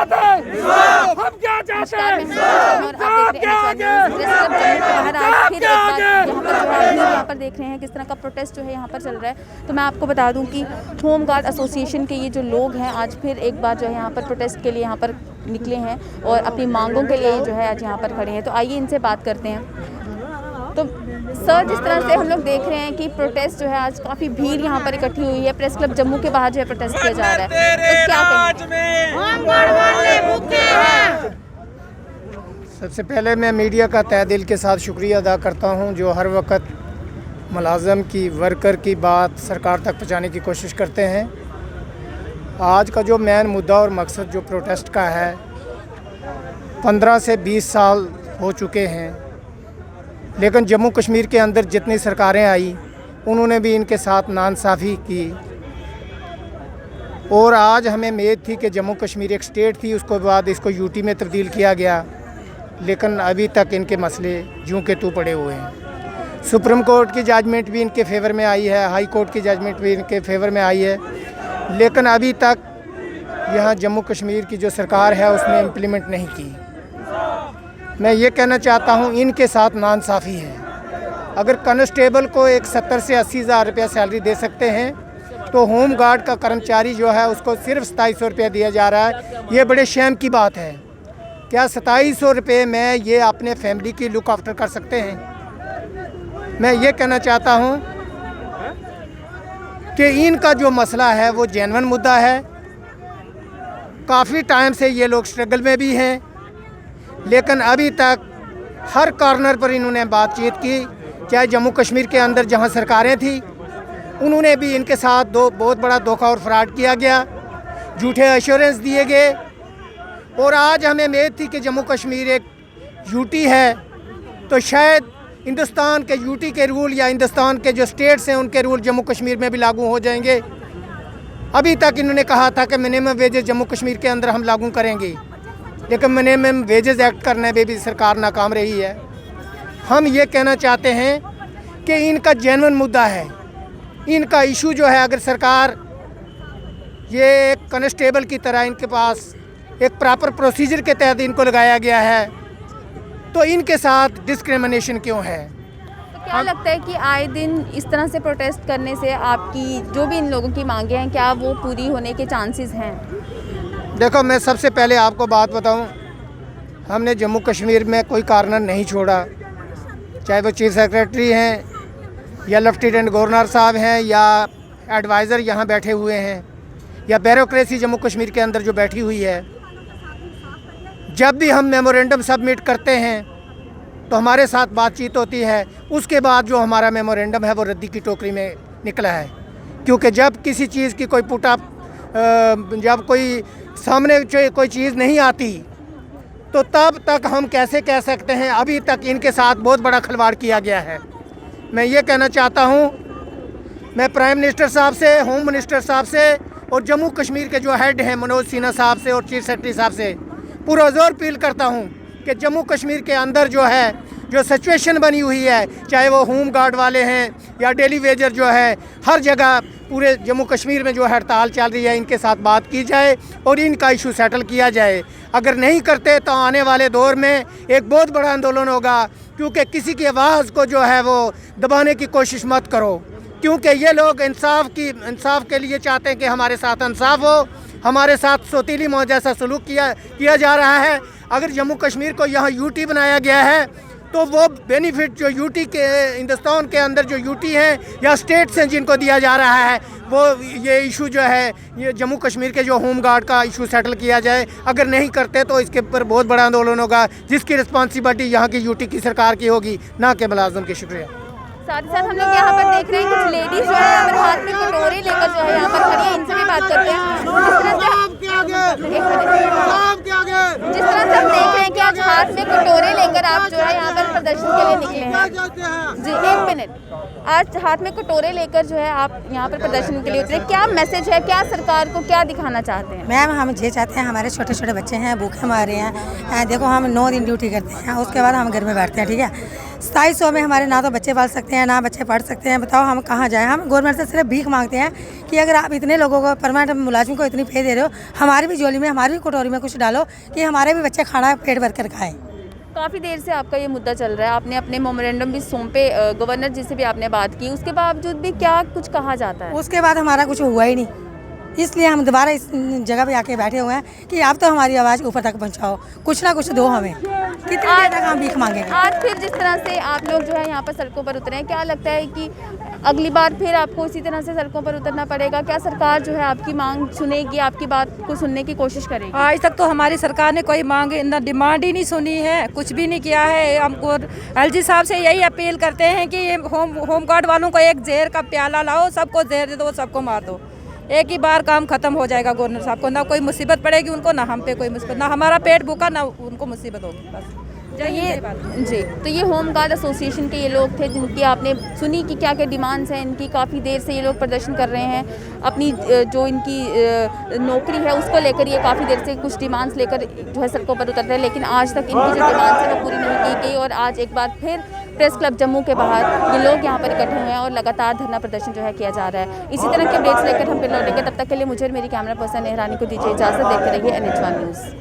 चाहते हैं? हम क्या चाहते हैं? यहाँ पर देख रहे हैं किस तरह का प्रोटेस्ट जो है यहाँ पर चल रहा है। तो मैं आपको बता दूं कि होम गार्ड एसोसिएशन के ये जो लोग हैं आज फिर एक बार जो है यहाँ पर प्रोटेस्ट के लिए यहाँ पर निकले हैं और अपनी मांगों के लिए जो है आज यहाँ पर खड़े हैं। तो आइए इनसे बात करते हैं। तो सर, जिस तरह से हम लोग देख रहे हैं कि प्रोटेस्ट जो है आज काफ़ी भीड़ यहाँ पर इकट्ठी हुई है, प्रेस क्लब जम्मू के बाहर जो है प्रोटेस्ट किया जा रहा है, तो क्या कहें? सबसे पहले मैं मीडिया का तहे दिल के साथ शुक्रिया अदा करता हूं जो हर वक्त मुलाजम की, वर्कर की बात सरकार तक पहुंचाने की कोशिश करते हैं। आज का जो मेन मुद्दा और मकसद जो प्रोटेस्ट का है, 15 से 20 साल हो चुके हैं, लेकिन जम्मू कश्मीर के अंदर जितनी सरकारें आई उन्होंने भी इनके साथ नाइंसाफ़ी की। और आज हमें उम्मीद थी कि जम्मू कश्मीर एक स्टेट थी, उसके बाद इसको यूटी में तब्दील किया गया, लेकिन अभी तक इनके मसले यूं के तू पड़े हुए हैं। सुप्रीम कोर्ट की जजमेंट भी इनके फेवर में आई है, हाई कोर्ट की जजमेंट भी इनके फेवर में आई है, लेकिन अभी तक यहाँ जम्मू कश्मीर की जो सरकार है उसने इम्प्लीमेंट नहीं की। मैं ये कहना चाहता हूँ इनके साथ नाइंसाफ़ी है। अगर कांस्टेबल को एक 70 से 80 हज़ार रुपया सैलरी दे सकते हैं तो होम गार्ड का कर्मचारी जो है उसको सिर्फ 2700 रुपया दिया जा रहा है। ये बड़े शर्म की बात है। क्या 2700 रुपये में ये अपने फैमिली की लुक आफ्टर कर सकते हैं? मैं ये कहना चाहता हूँ कि इनका जो मसला है वो जेन्युइन मुद्दा है। काफ़ी टाइम से ये लोग स्ट्रगल में भी हैं, लेकिन अभी तक हर कॉर्नर पर इन्होंने बातचीत की। चाहे जम्मू कश्मीर के अंदर जहां सरकारें थी उन्होंने भी इनके साथ बहुत बड़ा धोखा और फ्रॉड किया गया, झूठे एश्योरेंस दिए गए। और आज हमें उम्मीद थी कि जम्मू कश्मीर एक यूटी है तो शायद हिंदुस्तान के यूटी के रूल या हिंदुस्तान के जो स्टेट्स हैं उनके रूल जम्मू कश्मीर में भी लागू हो जाएंगे। अभी तक इन्होंने कहा था कि मिनिमम वेजेस जम्मू कश्मीर के अंदर हम लागू करेंगे, लेकिन मिनिमम वेजेस एक्ट करने में भी सरकार नाकाम रही है। हम ये कहना चाहते हैं कि इनका जेन्युइन मुद्दा है, इनका इशू जो है, अगर सरकार ये एक कांस्टेबल की तरह इनके पास एक प्रॉपर प्रोसीजर के तहत इनको लगाया गया है, तो इनके साथ डिस्क्रिमिनेशन क्यों है? तो क्या लगता है कि आए दिन इस तरह से प्रोटेस्ट करने से आपकी जो भी इन लोगों की मांगे हैं क्या वो पूरी होने के चांसेस हैं? देखो, मैं सबसे पहले आपको बात बताऊं, हमने जम्मू कश्मीर में कोई कॉर्नर नहीं छोड़ा, चाहे वो चीफ सेक्रेटरी हैं या लेफ्टिनेंट गवर्नर साहब हैं या एडवाइज़र यहाँ बैठे हुए हैं या ब्यूरोक्रेसी जम्मू कश्मीर के अंदर जो बैठी हुई है। जब भी हम मेमोरेंडम सबमिट करते हैं तो हमारे साथ बातचीत होती है, उसके बाद जो हमारा मेमोरेंडम है वो रद्दी की टोकरी में निकला है। क्योंकि जब किसी चीज़ की कोई पुटअप, जब कोई सामने कोई चीज़ नहीं आती तो तब तक हम कैसे कह सकते हैं अभी तक इनके साथ बहुत बड़ा खिलवाड़ किया गया है। मैं ये कहना चाहता हूँ, मैं प्राइम मिनिस्टर साहब से, होम मिनिस्टर साहब से और जम्मू कश्मीर के जो हेड हैं मनोज सिन्हा साहब से और चीफ सेक्रेटरी साहब से पूरा जोर अपील करता हूँ कि जम्मू कश्मीर के अंदर जो है जो सिचुएशन बनी हुई है, चाहे वो होम गार्ड वाले हैं या डेली वेजर जो है, हर जगह पूरे जम्मू कश्मीर में जो हड़ताल चल रही है, इनके साथ बात की जाए और इनका इशू सेटल किया जाए। अगर नहीं करते तो आने वाले दौर में एक बहुत बड़ा आंदोलन होगा, क्योंकि किसी की आवाज़ को जो है वो दबाने की कोशिश मत करो, क्योंकि ये लोग इंसाफ के लिए चाहते हैं कि हमारे साथ इंसाफ हो। हमारे साथ सौतीली मौत जैसा सलूक किया जा रहा है। अगर जम्मू कश्मीर को यहाँ यूटी बनाया गया है तो वो बेनिफिट जो यूटी के, हिंदुस्तान के अंदर जो यूटी हैं या स्टेट्स हैं जिनको दिया जा रहा है, वो ये इशू जो है ये जम्मू कश्मीर के जो होम गार्ड का इशू सेटल किया जाए। अगर नहीं करते तो इसके ऊपर बहुत बड़ा आंदोलन होगा, जिसकी रिस्पॉन्सिबिलिटी यहाँ की यूटी की सरकार की होगी, ना कि मुलाजिम की। शुक्रिया। साथ ही साथ हम लोग यहाँ पर देख रहे हैं कुछ लेडीज जो है यहाँ पर हाथ में कटोरे लेकर जो है यहाँ पर खड़ी है, इनसे भी बात करते हैं। जिस तरह से हम देख रहे हैं कि आज हाथ में कटोरे लेकर आप जो है यहाँ पर प्रदर्शन के लिए निकले हैं। जी, 1 मिनट। आज हाथ में कटोरे लेकर जो है आप यहाँ पर प्रदर्शन के लिए उतरे, क्या मैसेज है, क्या सरकार को क्या दिखाना चाहते हैं? मैम, हम ये चाहते हैं, हमारे छोटे छोटे बच्चे हैं, भूखे मारे हैं। देखो, हम 9 दिन ड्यूटी करते हैं, उसके बाद हम घर में बैठते हैं, ठीक है। 2700 में हमारे ना तो बच्चे पाल सकते हैं, ना बच्चे पढ़ सकते हैं। बताओ हम कहाँ जाएं? हम गवर्नमेंट से सिर्फ भीख मांगते हैं कि अगर आप इतने लोगों को, परमानेंट मुलाजिम को इतनी पे दे रहे हो, हमारी भी झोली में, हमारी भी कटोरी में कुछ डालो कि हमारे भी बच्चे खाना पेट भर कर खाएँ। काफ़ी देर से आपका ये मुद्दा चल रहा है, आपने अपने मेमोरेंडम भी सौंपे, गवर्नर जी से भी आपने बात की, उसके बावजूद भी क्या कुछ कहा जाता है? उसके बाद हमारा कुछ हुआ ही नहीं, इसलिए हम दोबारा इस जगह पे आके बैठे हुए हैं कि आप तो हमारी आवाज़ ऊपर तक पहुंचाओ, कुछ ना कुछ दो हमें। कितनी देर तक हम भीख मांगेंगे? आज फिर जिस तरह से आप लोग जो है यहाँ पर सड़कों पर उतरे हैं, क्या लगता है कि अगली बार फिर आपको इसी तरह से सड़कों पर उतरना पड़ेगा? क्या सरकार जो है आपकी मांग सुनेगी, आपकी बात को सुनने की कोशिश करेगी? आज तक तो हमारी सरकार ने कोई मांग ना डिमांड ही नहीं सुनी है, कुछ भी नहीं किया है। हमको एलजी साहब से यही अपील करते हैं कि ये होम गार्ड वालों को एक जहर का प्याला लाओ, सबको जहर दे दो, सबको मार दो, एक ही बार काम खत्म हो जाएगा। गवर्नर साहब को ना कोई मुसीबत पड़ेगी उनको, ना हम पे कोई मुसीबत, ना हमारा पेट भूखा, ना उनको मुसीबत होगी। बस तो ये होम गार्ड एसोसिएशन के ये लोग थे जिनकी आपने सुनी कि क्या क्या डिमांड्स हैं इनकी। काफ़ी देर से ये लोग प्रदर्शन कर रहे हैं, अपनी जो इनकी नौकरी है उसको लेकर ये काफ़ी देर से कुछ डिमांड्स लेकर जो है सड़कों पर उतरते हैं, लेकिन आज तक इनकी जो डिमांड्स है वो पूरी नहीं की गई। और आज एक बार फिर प्रेस क्लब जम्मू के बाहर ये लोग यहाँ पर इकट्ठे हुए हैं और लगातार धरना प्रदर्शन जो है किया जा रहा है। इसी तरह के अपडेट्स लेकर हम फिर लौटेंगे, तब तक के लिए मुझे और मेरी कैमरा पर्सन नेहरानी को दीजिए इजाज़त। देखते रहिए NH1 न्यूज़।